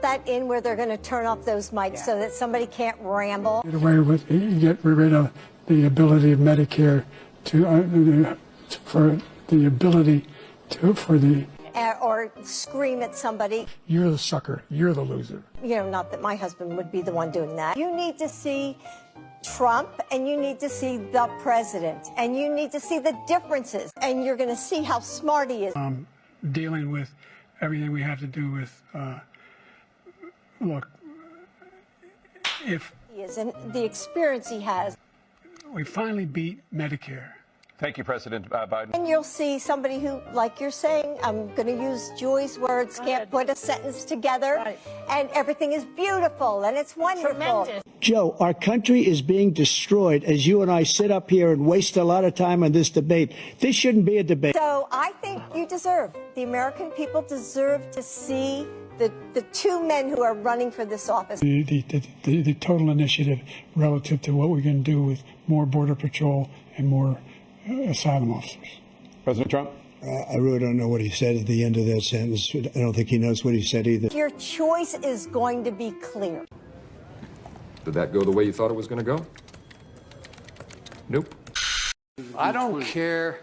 that in where they're going to turn off those mics so that somebody can't ramble? Get away with, get rid of the ability of Medicare to, for the ability to, for the... Or scream at somebody. You're the sucker. You're the loser. You know, not that my husband would be the one doing that. You need to see Trump, and you need to see the president, and you need to see the differences, and you're going to see how smart he is. Dealing with everything we have to do with, look, if... He is, and the experience he has. We finally beat Medicare. Thank you, President Biden. And you'll see somebody who, like you're saying, I'm going to use Joy's words, can't put a sentence together, and everything is beautiful, and it's wonderful. Tremendous. Joe, our country is being destroyed as you and I sit up here and waste a lot of time on this debate. This shouldn't be a debate. So I think the American people deserve to see the two men who are running for this office. The total initiative relative to what we're going to do with more Border Patrol and more asylum officers. President Trump? I really don't know what he said at the end of that sentence. I don't think he knows what he said either. Your choice is going to be clear. Did that go the way you thought it was going to go? Nope. I don't care.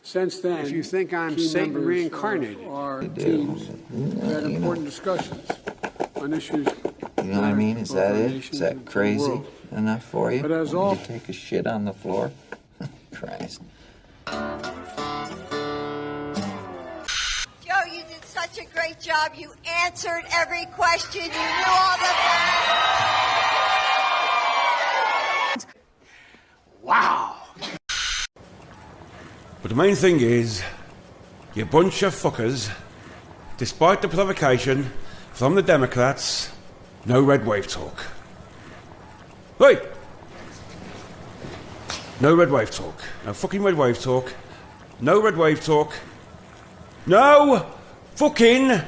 Since then, if you think I'm Satan reincarnated. Our teams had important discussions on issues. You know what I mean? Is that it? Is that crazy enough for you? But as all, you take a shit on the floor? Christ. Joe, you did such a great job. You answered every question. You knew all the facts. Wow. But the main thing is, you bunch of fuckers, despite the provocation from the Democrats, no red wave talk. Hey! No red wave talk. No fucking red wave talk. No red wave talk. No fucking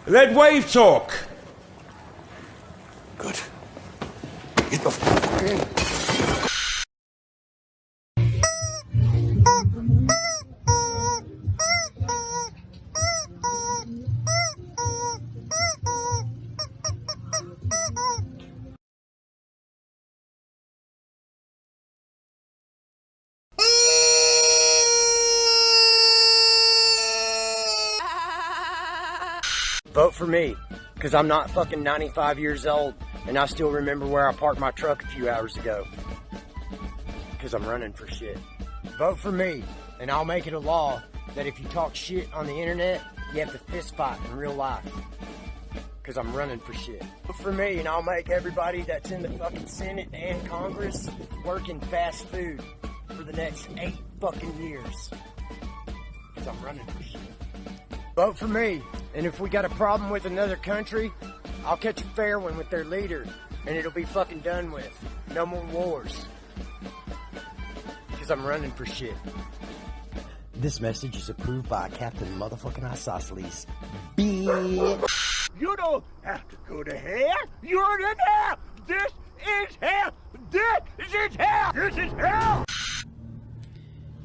red wave talk. Good. Get the fuck in. Vote for me, because I'm not fucking 95 years old, and I still remember where I parked my truck a few hours ago. Because I'm running for shit. Vote for me, and I'll make it a law that if you talk shit on the internet, you have to fist fight in real life. Because I'm running for shit. Vote for me, and I'll make everybody that's in the fucking Senate and Congress work in fast food for the next 8 fucking years. Because I'm running for shit. Vote for me, and if we got a problem with another country, I'll catch a fair one with their leader, and it'll be fucking done with. No more wars. Because I'm running for shit. This message is approved by Captain Motherfucking Isosceles. Bitch. You don't have to go to hell. You're in hell. This is hell. This is hell. This is hell.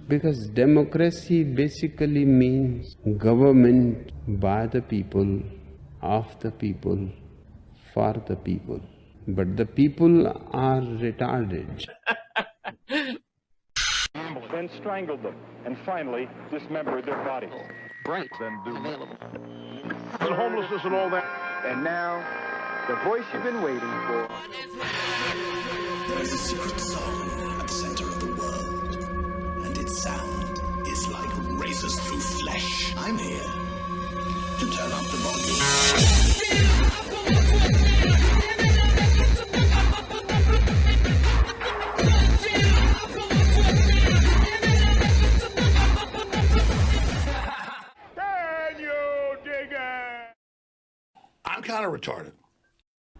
Because democracy basically means government by the people, of the people, for the people. But the people are retarded. Then strangled them, and finally dismembered their bodies. Right. Then do available. And homelessness and all that. And now, the voice you've been waiting for. There is a secret song at the center of the world, and its sound is like razors through flesh. I'm here to turn up the volume. I'm kind of retarded.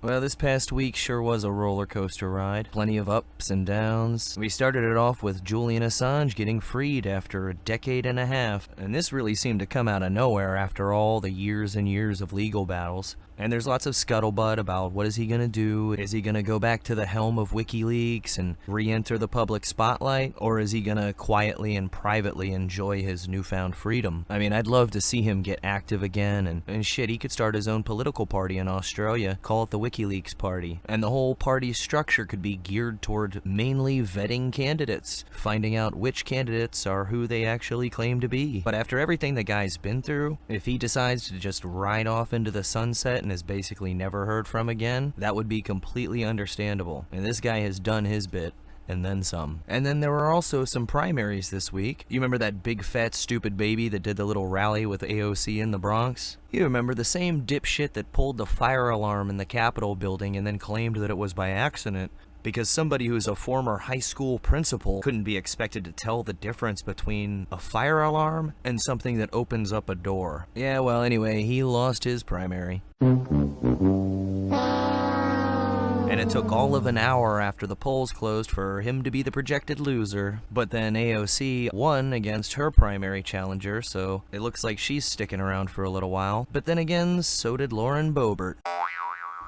Well, this past week sure was a roller coaster ride. Plenty of ups and downs. We started it off with Julian Assange getting freed after a decade and a half, and this really seemed to come out of nowhere after all the years and years of legal battles. And there's lots of scuttlebutt about what is he going to do? Is he going to go back to the helm of WikiLeaks and re-enter the public spotlight? Or is he going to quietly and privately enjoy his newfound freedom? I mean, I'd love to see him get active again, and shit, he could start his own political party in Australia, call it the WikiLeaks Party. And the whole party's structure could be geared toward mainly vetting candidates, finding out which candidates are who they actually claim to be. But after everything the guy's been through, if he decides to just ride off into the sunset and is basically never heard from again, that would be completely understandable. And this guy has done his bit, and then some. And then there were also some primaries this week. You remember that big fat stupid baby that did the little rally with AOC in the Bronx? You remember the same dipshit that pulled the fire alarm in the Capitol building and then claimed that it was by accident, because somebody who's a former high school principal couldn't be expected to tell the difference between a fire alarm and something that opens up a door. Yeah, well, anyway, he lost his primary. And it took all of an hour after the polls closed for him to be the projected loser. But then AOC won against her primary challenger, so it looks like she's sticking around for a little while. But then again, so did Lauren Boebert.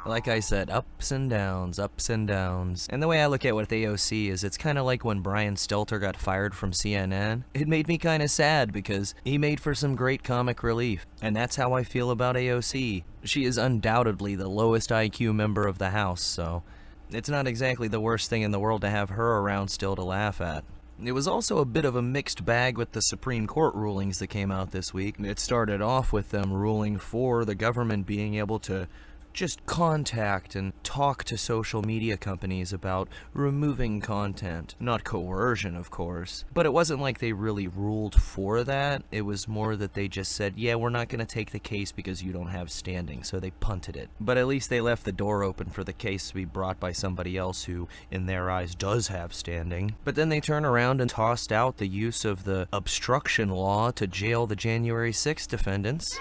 Like I said, ups and downs, ups and downs. And the way I look at with AOC is it's kind of like when Brian Stelter got fired from CNN. It made me kind of sad because he made for some great comic relief. And that's how I feel about AOC. She is undoubtedly the lowest IQ member of the House, so it's not exactly the worst thing in the world to have her around still to laugh at. It was also a bit of a mixed bag with the Supreme Court rulings that came out this week. It started off with them ruling for the government being able to just contact and talk to social media companies about removing content. Not coercion, of course, but it wasn't like they really ruled for that. It was more that they just said, yeah, we're not going to take the case because you don't have standing, so they punted it. But at least they left the door open for the case to be brought by somebody else who, in their eyes, does have standing. But then they turned around and tossed out the use of the obstruction law to jail the January 6th defendants,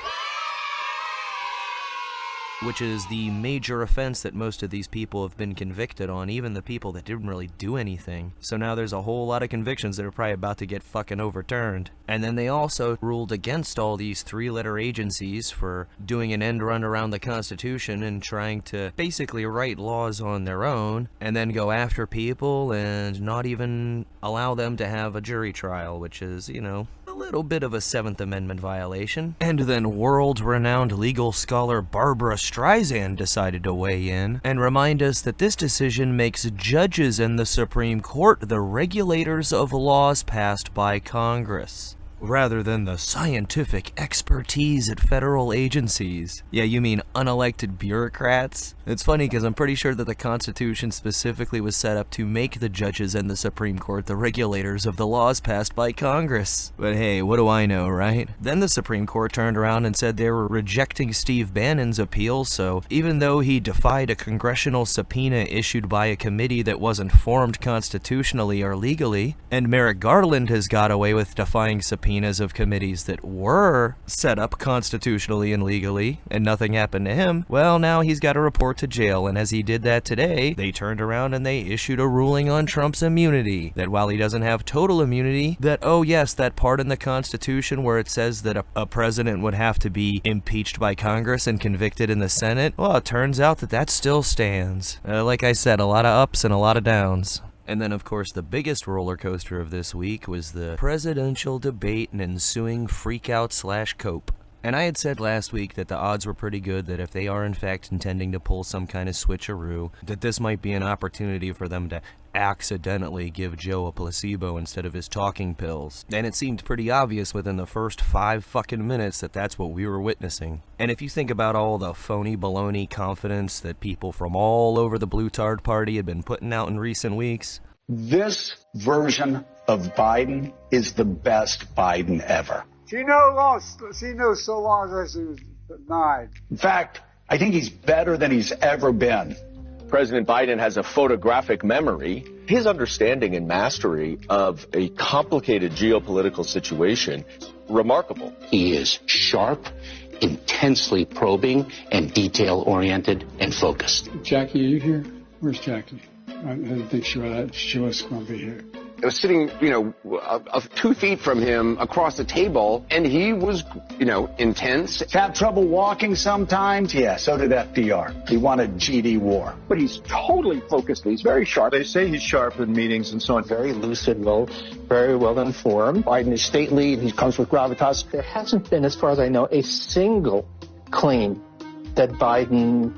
which is the major offense that most of these people have been convicted on, even the people that didn't really do anything. So now there's a whole lot of convictions that are probably about to get fucking overturned. And then they also ruled against all these three-letter agencies for doing an end run around the Constitution and trying to basically write laws on their own and then go after people and not even allow them to have a jury trial, which is, you know, a little bit of a 7th Amendment violation. And then world-renowned legal scholar Barbara Streisand decided to weigh in and remind us that this decision makes judges in the Supreme Court the regulators of laws passed by Congress, rather than the scientific expertise at federal agencies. Yeah, you mean unelected bureaucrats? It's funny because I'm pretty sure that the Constitution specifically was set up to make the judges and the Supreme Court the regulators of the laws passed by Congress. But hey, what do I know, right? Then the Supreme Court turned around and said they were rejecting Steve Bannon's appeal, so even though he defied a congressional subpoena issued by a committee that wasn't formed constitutionally or legally, and Merrick Garland has got away with defying subpoenas of committees that were set up constitutionally and legally, and nothing happened to him, well, now he's got to report to jail. And as he did that today, they turned around and they issued a ruling on Trump's immunity, that while he doesn't have total immunity, that, oh yes, that part in the Constitution where it says that a president would have to be impeached by Congress and convicted in the Senate, well, it turns out that that still stands. Like I said, a lot of ups and a lot of downs. And then, of course, the biggest roller coaster of this week was the presidential debate and ensuing freakout/cope. And I had said last week that the odds were pretty good that if they are in fact intending to pull some kind of switcheroo, that this might be an opportunity for them to accidentally give Joe a placebo instead of his talking pills. And it seemed pretty obvious within the first 5 fucking minutes that that's what we were witnessing. And if you think about all the phony baloney confidence that people from all over the Blue-Tard Party had been putting out in recent weeks, this version of Biden is the best Biden ever. She knows so long as she was 9. In fact, I think he's better than he's ever been. President Biden has a photographic memory. His understanding and mastery of a complicated geopolitical situation, remarkable. He is sharp, intensely probing, and detail-oriented and focused. Jackie, are you here? Where's Jackie? I didn't think she was going to be here. was sitting, 2 feet from him across the table, and he was, intense. Have trouble walking sometimes? Yeah, so did FDR. He wanted GD war. But he's totally focused. He's very sharp. They say he's sharp in meetings and so on. Very lucid, very well informed. Biden is stately, and he comes with gravitas. There hasn't been, as far as I know, a single claim that Biden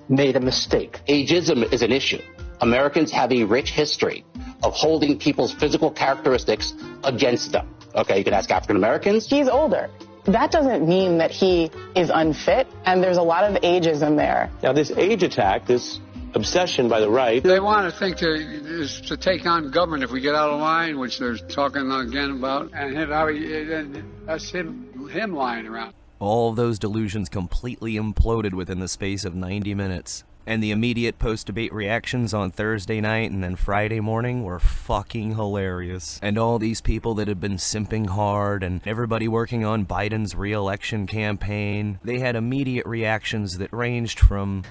made a mistake. Ageism is an issue. Americans have a rich history of holding people's physical characteristics against them. Okay, you can ask African Americans. He's older. That doesn't mean that he is unfit, and there's a lot of ageism there. Now, this age attack, this obsession by the right. They want to think to take on government if we get out of line, which they're talking again about, and that's him lying around. All of those delusions completely imploded within the space of 90 minutes. And the immediate post-debate reactions on Thursday night and then Friday morning were fucking hilarious. And all these people that had been simping hard and everybody working on Biden's re-election campaign, they had immediate reactions that ranged from...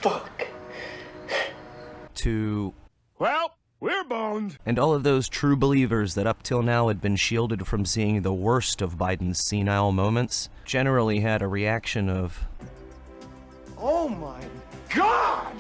Fuck. To... Well, we're boned. And all of those true believers that up till now had been shielded from seeing the worst of Biden's senile moments generally had a reaction of... Oh my God!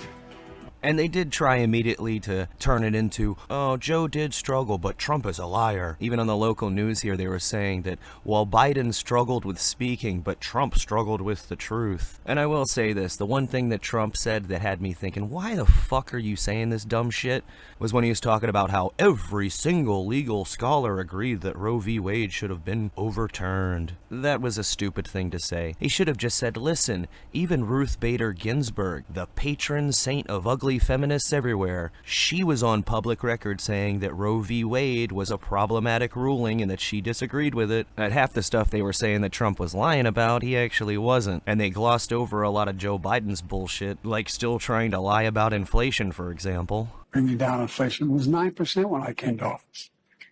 And they did try immediately to turn it into, oh, Joe did struggle, but Trump is a liar. Even on the local news here, they were saying that while Biden struggled with speaking, but Trump struggled with the truth. And I will say this, the one thing that Trump said that had me thinking, why the fuck are you saying this dumb shit? Was when he was talking about how every single legal scholar agreed that Roe v. Wade should have been overturned. That was a stupid thing to say. He should have just said, listen, even Ruth Bader Ginsburg, the patron saint of ugly feminists everywhere, she was on public record saying that Roe v. Wade was a problematic ruling and that she disagreed with it. At half the stuff they were saying that Trump was lying about, he actually wasn't. And they glossed over a lot of Joe Biden's bullshit, like still trying to lie about inflation, for example. Bringing down inflation was 9% when I came to office.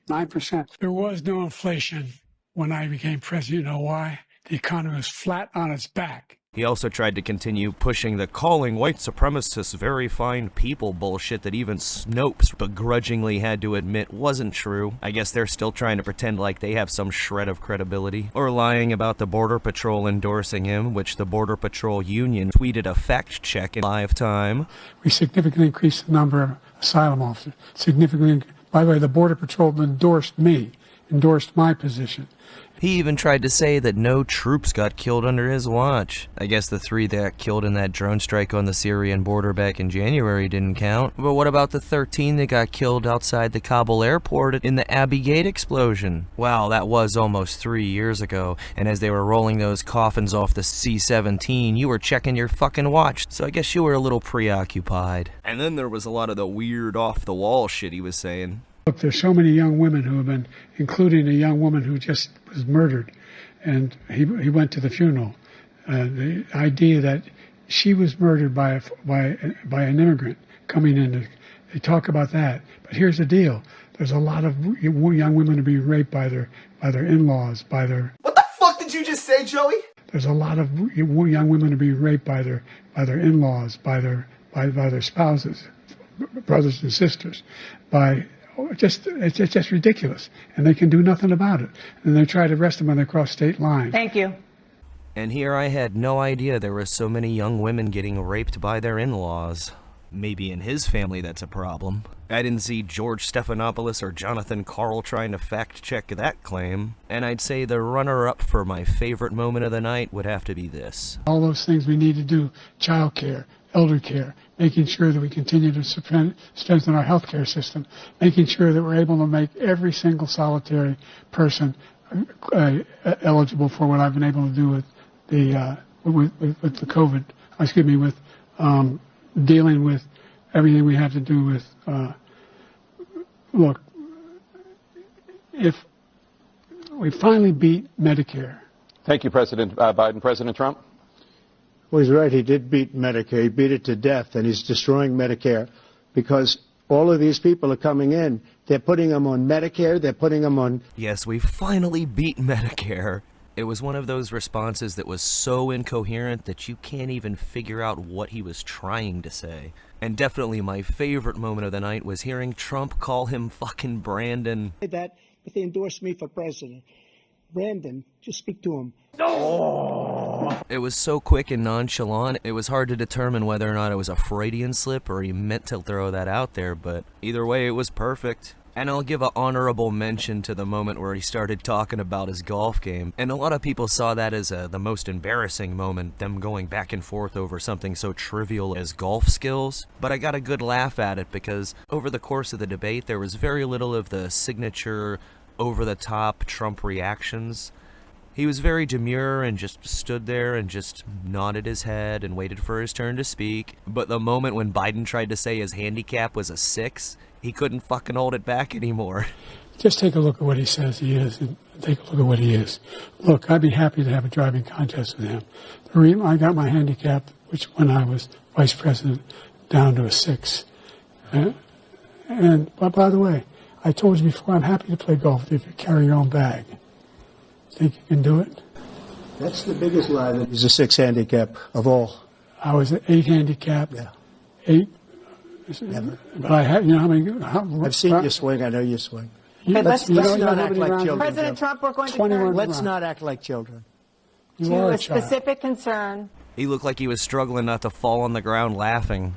9%. There was no inflation when I became president. You know why? The economy was flat on its back. He also tried to continue pushing the calling white supremacists very fine people bullshit that even Snopes begrudgingly had to admit wasn't true. I guess they're still trying to pretend like they have some shred of credibility. Or lying about the Border Patrol endorsing him, which the Border Patrol Union tweeted a fact check in live time. We significantly increased the number of asylum officers. Significantly, by the way, the Border Patrol endorsed my position. He even tried to say that no troops got killed under his watch. I guess the 3 that got killed in that drone strike on the Syrian border back in January didn't count. But what about the 13 that got killed outside the Kabul airport in the Abbey Gate explosion? Wow, that was almost 3 years ago. And as they were rolling those coffins off the C-17, you were checking your fucking watch. So I guess you were a little preoccupied. And then there was a lot of the weird off-the-wall shit he was saying. Look, there's so many young women who have been, including a young woman who just was murdered, and he went to the funeral. The idea that she was murdered by an immigrant coming in, they talk about that. But here's the deal: there's a lot of young women who are being raped by their in-laws, by their. What the fuck did you just say, Joey? There's a lot of young women who are being raped by their in-laws, by their spouses, brothers and sisters, it's just ridiculous, and they can do nothing about it. And they try to arrest them when they cross state lines. Thank you. And here I had no idea there were so many young women getting raped by their in-laws. Maybe in his family that's a problem. I didn't see George Stephanopoulos or Jonathan Karl trying to fact-check that claim. And I'd say the runner-up for my favorite moment of the night would have to be this. All those things we need to do, child care, elder care, making sure that we continue to strengthen our healthcare system, making sure that we're able to make every single solitary person eligible for what I've been able to do with the COVID. With dealing with everything we have to do with. Look, if we finally beat Medicare. Thank you, President Biden. President Trump? Well, he's right. He did beat Medicare. He beat it to death, and he's destroying Medicare because all of these people are coming in. They're putting them on Medicare. They're putting them on... Yes, we finally beat Medicare. It was one of those responses that was so incoherent that you can't even figure out what he was trying to say. And definitely my favorite moment of the night was hearing Trump call him fucking Brandon. That if they endorse me for president, Brandon, just speak to him. It was so quick and nonchalant, it was hard to determine whether or not it was a Freudian slip or he meant to throw that out there, but either way it was perfect. And I'll give an honorable mention to the moment where he started talking about his golf game. And a lot of people saw that as the most embarrassing moment, them going back and forth over something so trivial as golf skills. But I got a good laugh at it because over the course of the debate, there was very little of the signature, over-the-top Trump reactions. He was very demure and just stood there and just nodded his head and waited for his turn to speak. But the moment when Biden tried to say his handicap was a 6, he couldn't fucking hold it back anymore. Just take a look at what he says he is and take a look at what he is. Look, I'd be happy to have a driving contest with him. The reason I got my handicap, which when I was vice president, down to a 6. But by the way, I told you before, I'm happy to play golf if you carry your own bag. Think you can do it? That's the biggest lie that he's a 6 handicap of all. I was an 8 handicap. Yeah. 8. Never. But I had, you know, how many... I've seen you swing. I know you swing. Let's not act like children. President Trump, we're going to 21 turn Let's not act like children. to a specific concern. He looked like he was struggling not to fall on the ground laughing.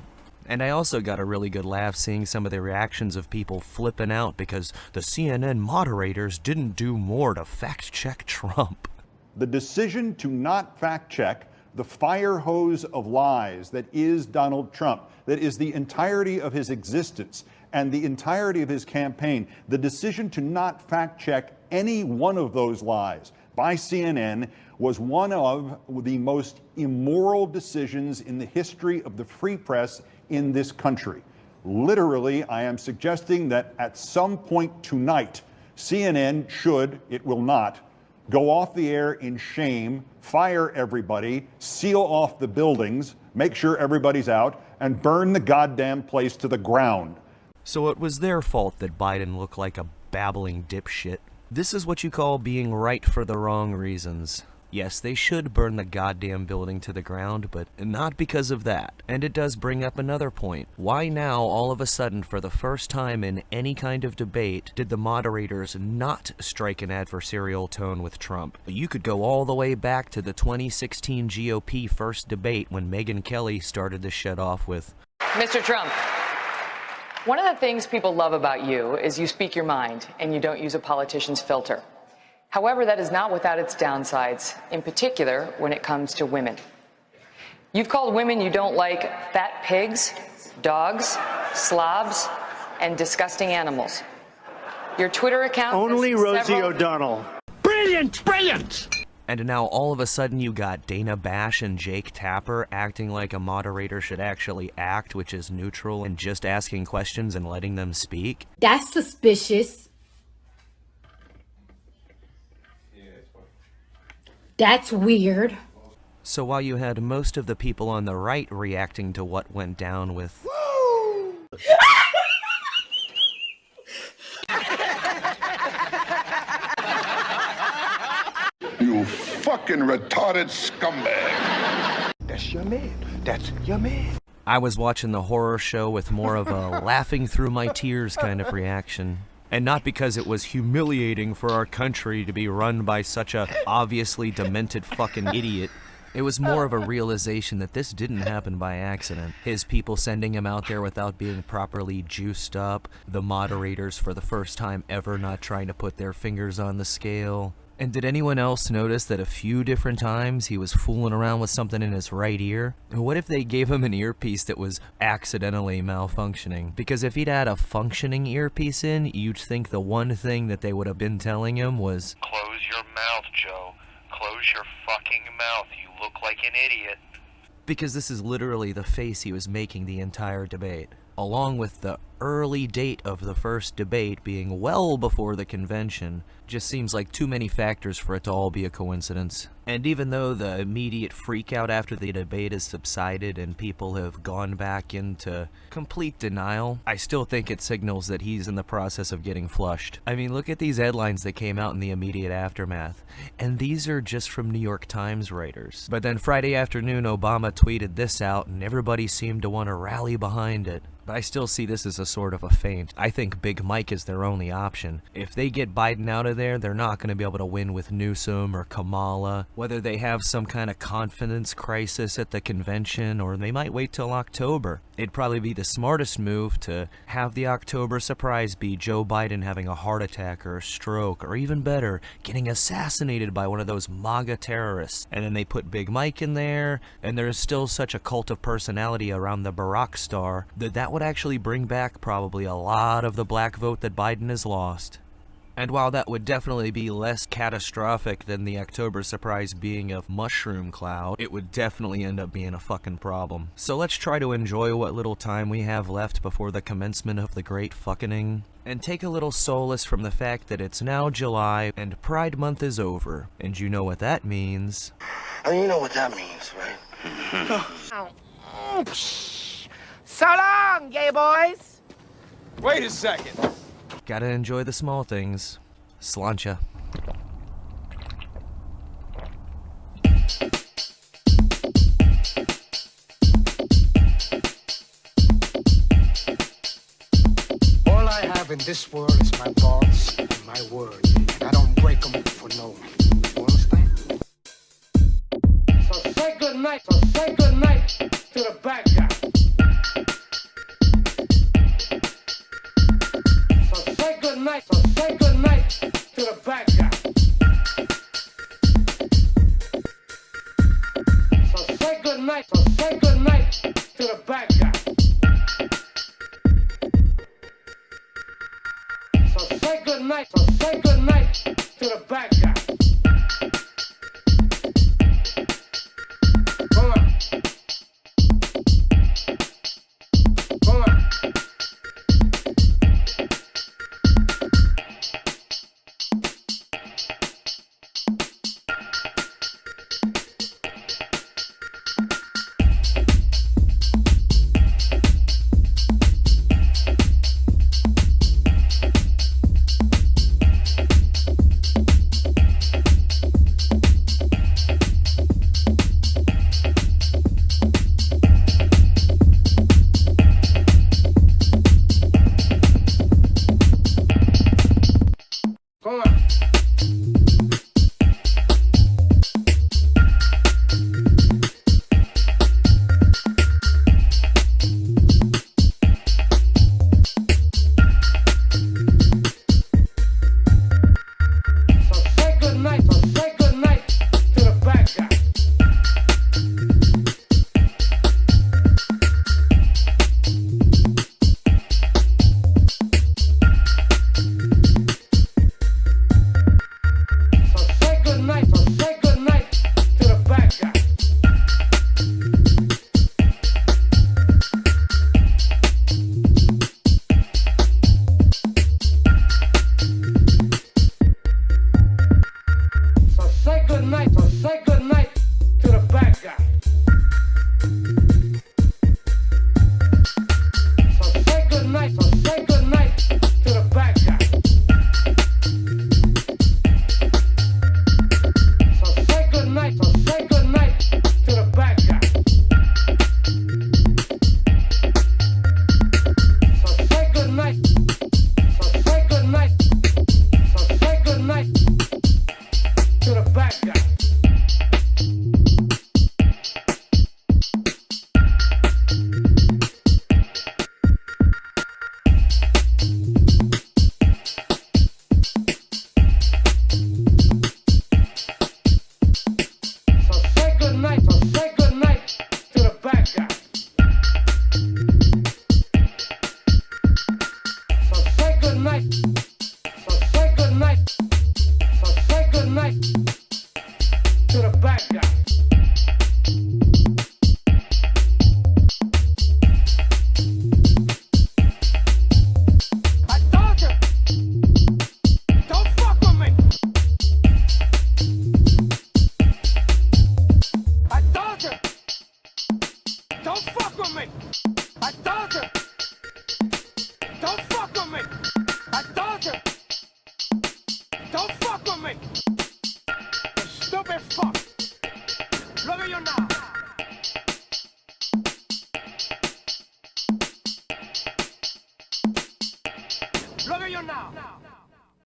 And I also got a really good laugh seeing some of the reactions of people flipping out because the CNN moderators didn't do more to fact-check Trump. The decision to not fact-check the fire hose of lies that is Donald Trump, that is the entirety of his existence and the entirety of his campaign, the decision to not fact-check any one of those lies by CNN was one of the most immoral decisions in the history of the free press in this country. Literally, I am suggesting that at some point tonight, CNN should, it will not, go off the air in shame, fire everybody, seal off the buildings, make sure everybody's out, and burn the goddamn place to the ground. So it was their fault that Biden looked like a babbling dipshit. This is what you call being right for the wrong reasons. Yes, they should burn the goddamn building to the ground, but not because of that. And it does bring up another point. Why now, all of a sudden, for the first time in any kind of debate, did the moderators not strike an adversarial tone with Trump? You could go all the way back to the 2016 GOP first debate when Megyn Kelly started the shit off with, Mr. Trump, one of the things people love about you is you speak your mind and you don't use a politician's filter. However, that is not without its downsides, in particular when it comes to women. You've called women you don't like fat pigs, dogs, slobs, and disgusting animals. Your Twitter account... Only Rosie O'Donnell. Brilliant! Brilliant! and now all of a sudden you got Dana Bash and Jake Tapper acting like a moderator should actually act, which is neutral and just asking questions and letting them speak. That's suspicious. That's weird. So while you had most of the people on the right reacting to what went down with You fucking retarded scumbag. That's your man. That's your man. I was watching the horror show with more of a laughing through my tears kind of reaction. And not because it was humiliating for our country to be run by such a obviously demented fucking idiot. It was more of a realization that this didn't happen by accident. His people sending him out there without being properly juiced up, the moderators for the first time ever not trying to put their fingers on the scale. And did anyone else notice that a few different times he was fooling around with something in his right ear? What if they gave him an earpiece that was accidentally malfunctioning? Because if he'd had a functioning earpiece in, you'd think the one thing that they would have been telling him was, "Close your mouth, Joe. Close your fucking mouth. You look like an idiot." Because this is literally the face he was making the entire debate. Along with the early date of the first debate being well before the convention just seems like too many factors for it to all be a coincidence. And even though the immediate freakout after the debate has subsided and people have gone back into complete denial, I still think it signals that he's in the process of getting flushed. I mean, look at these headlines that came out in the immediate aftermath. And these are just from New York Times writers. But then Friday afternoon, Obama tweeted this out and everybody seemed to want to rally behind it. But I still see this as a sort of a feint. I think Big Mike is their only option. If they get Biden out of there, they're not going to be able to win with Newsom or Kamala. Whether they have some kind of confidence crisis at the convention, or they might wait till October. It'd probably be the smartest move to have the October surprise be Joe Biden having a heart attack or a stroke, or even better, getting assassinated by one of those MAGA terrorists. And then they put Big Mike in there, and there's still such a cult of personality around the Barack star that would actually bring back probably a lot of the black vote that Biden has lost. And while that would definitely be less catastrophic than the October surprise being a mushroom cloud, it would definitely end up being a fucking problem. So let's try to enjoy what little time we have left before the commencement of the great fucking, and take a little solace from the fact that it's now July and Pride Month is over. And you know what that means. Oh, you know what that means, right? So long, gay boys! Wait a second. Gotta enjoy the small things. Sláinte. All I have in this world is my thoughts and my word, and I don't break them for no one. You understand? So say good night to the bad guy. So say good night to the bad guy. So say good night to the bad guy. So say good night to the bad guy. Come on. Come on.